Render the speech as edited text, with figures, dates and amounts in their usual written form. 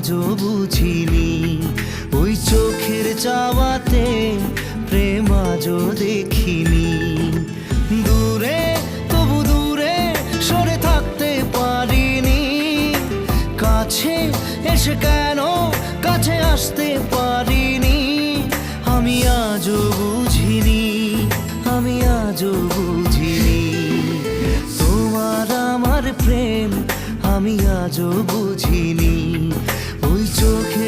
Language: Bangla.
আজও বুঝিনি। ওই চোখের চাওয়াতে প্রেম আজও দেখিনি। দূরে তবু দূরে সরে থাকতে পারিনি, কাছে এসে কেন কাছে আসতে পারিনি। আমি আজও বুঝিনি, আমি আজও বুঝিনি তোমার আমার প্রেম, আমি আজও বুঝিনি। ওই চোখে